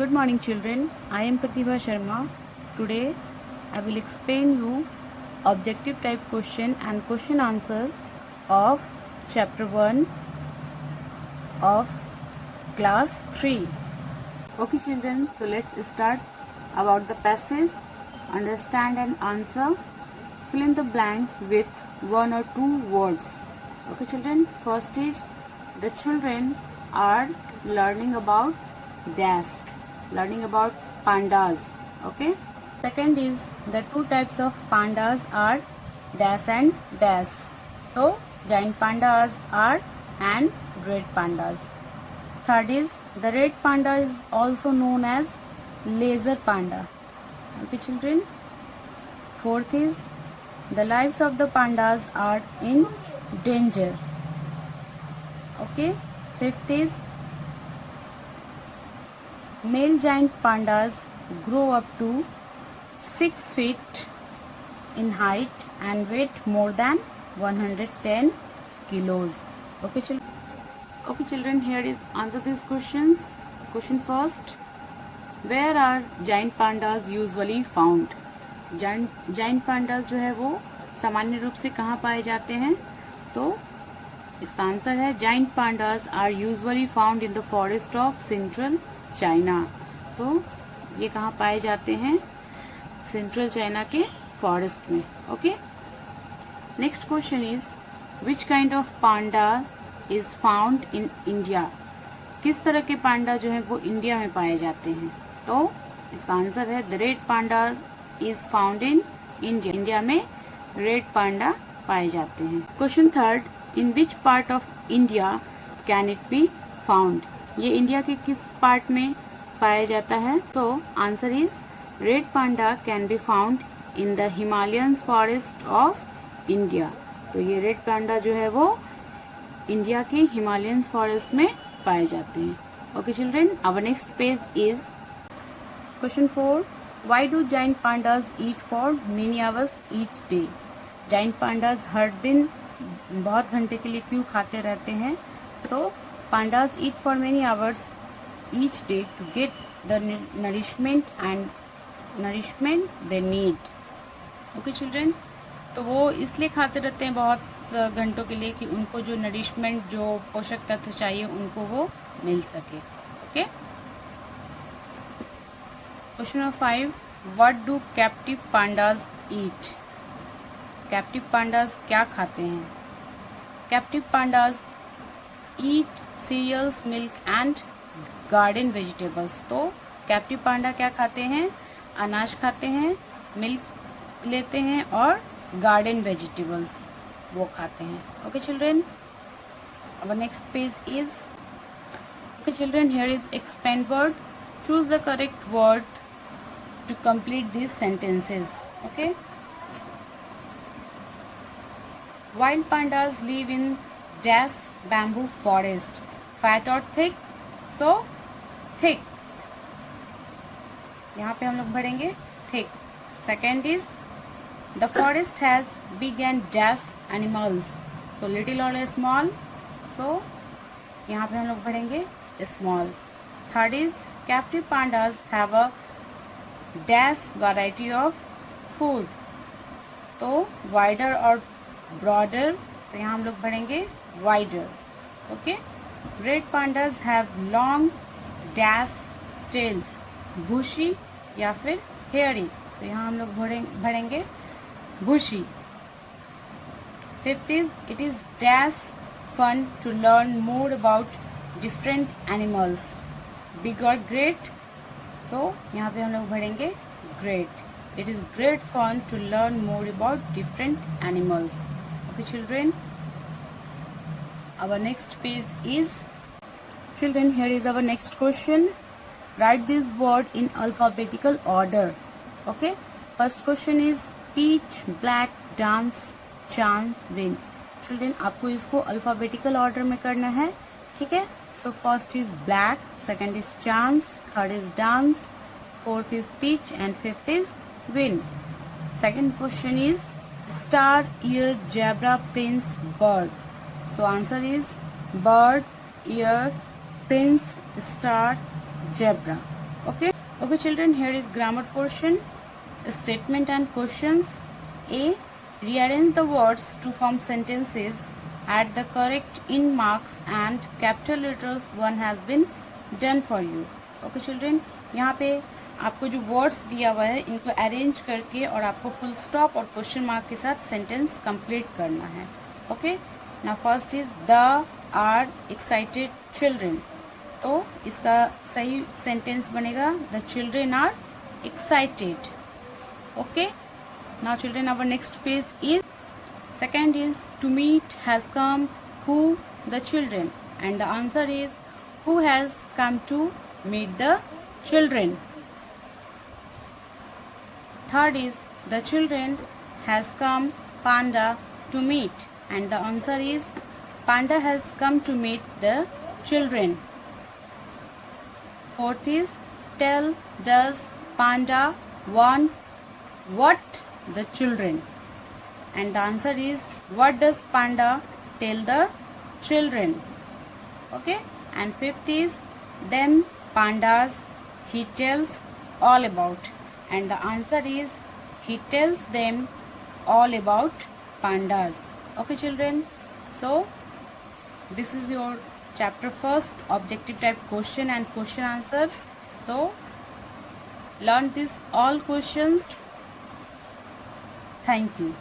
Good morning children, I am Pratibha Sharma. Today I will explain you objective type question and question answer of chapter 1 of class 3. Okay children, so let's start about the passage. Understand and answer. Fill in the blanks with one or two words. Okay children, first is the children are learning about dash, learning about pandas. Okay. Second is the two types of pandas are dash and dash. So giant pandas are and red pandas. Third is the red panda is also known as laser panda. Okay children. Fourth is the lives of the pandas are in danger. Okay. Fifth is male giant pandas grow up to 6 feet in height and weight more than 110 kilos. Okay children, here is answer these questions. Question first, where are giant pandas usually found? giant pandas जो है वो सामान्य रूप से कहाँ पाए जाते हैं? तो इसका आंसर है giant pandas are usually found in the forest of central China. तो ये कहाँ पाए जाते हैं? सेंट्रल चाइना के फॉरेस्ट में. Okay. Next question is which kind of panda is found in India? किस तरह के पांडा जो है वो इंडिया में पाए जाते हैं? तो इसका आंसर है the red panda is found in India. India में रेड पांडा पाए जाते हैं. Question third, in which part of India can it be found? ये इंडिया के किस पार्ट में पाया जाता है? तो answer is red panda can be found in the Himalayan forest of India. तो ये रेड पांडा जो है वो इंडिया के हिमालयन फॉरेस्ट में पाए जाते हैं. Okay children, our next page is question 4, why do giant pandas eat for many hours each day? Giant pandas हर दिन बहुत घंटे के लिए क्यों खाते रहते हैं? तो pandas eat for many hours each day to get the nourishment they need. Okay children, तो वो इसलिए खाते रहते हैं बहुत घंटों के लिए कि उनको जो नरिशमेंट, जो पोषक तत्व चाहिए उनको वो मिल सके. Okay. Question number 5, what do captive pandas eat? Captive pandas क्या खाते हैं? Captive pandas eat cereals, milk and garden vegetables. तो कैप्टिव पांडा क्या खाते हैं? अनाज खाते हैं, मिल्क लेते हैं और गार्डन वेजिटेबल्स वो खाते हैं. Okay children, our next page is okay children, here is expand word. Choose the correct word to complete this sentences. Okay. Wild pandas live in dash bamboo forest. Fat or thick? So thick. यहाँ पे हम लोग भरेंगे thick. Second is the forest has big and dash animals. So little or small? So यहाँ पे हम लोग भरेंगे small. Third is captive pandas have a dash variety of food. तो wider और ब्रॉडर, तो यहाँ हम लोग भरेंगे wider. Okay. Red pandas have long dash tails, bushy या फिर हेयरी, तो यहाँ हम लोग भरेंगे bushy. Fifth is it is dash fun to learn more about different animals. Big और ग्रेट, तो यहाँ पे हम लोग भरेंगे great. It is great fun to learn more about different animals. Okay children, our next page is children, here is our next question. Write this word in alphabetical order. Okay, first question is peach, black, dance, chance, win. Children, आपको इसको alphabetical order में करना है. ठीक है. So first is black, second is chance, third is dance, fourth is peach and fifth is win. Second question is star, ear, zebra, prince, bird. So answer is bird, ear, prince, star, zebra. Okay. Okay children, here is grammar portion, statement and questions. A. Rearrange the words to form sentences. Add the correct in marks and capital letters. One has been done for you. Okay children, यहाँ पे आपको जो words दिया हुआ है इनको arrange करके और आपको फुल स्टॉप और क्वेश्चन मार्क के साथ सेंटेंस कंप्लीट करना है. Okay. Now first is the are excited children. तो इसका सही सेंटेंस बनेगा the children are excited. Okay. Now children our next page is second is to meet has come who the children and the answer is who has come to meet the children. Third is the children has come Panda to meet and the answer is Panda has come to meet the children. Fourth is tell does Panda want what the children and the answer is what does Panda tell the children. Okay. And fifth is them pandas he tells all about and the answer is he tells them all about pandas. Okay children, so this is your chapter first objective type question and question answer. So learn this all questions. Thank you.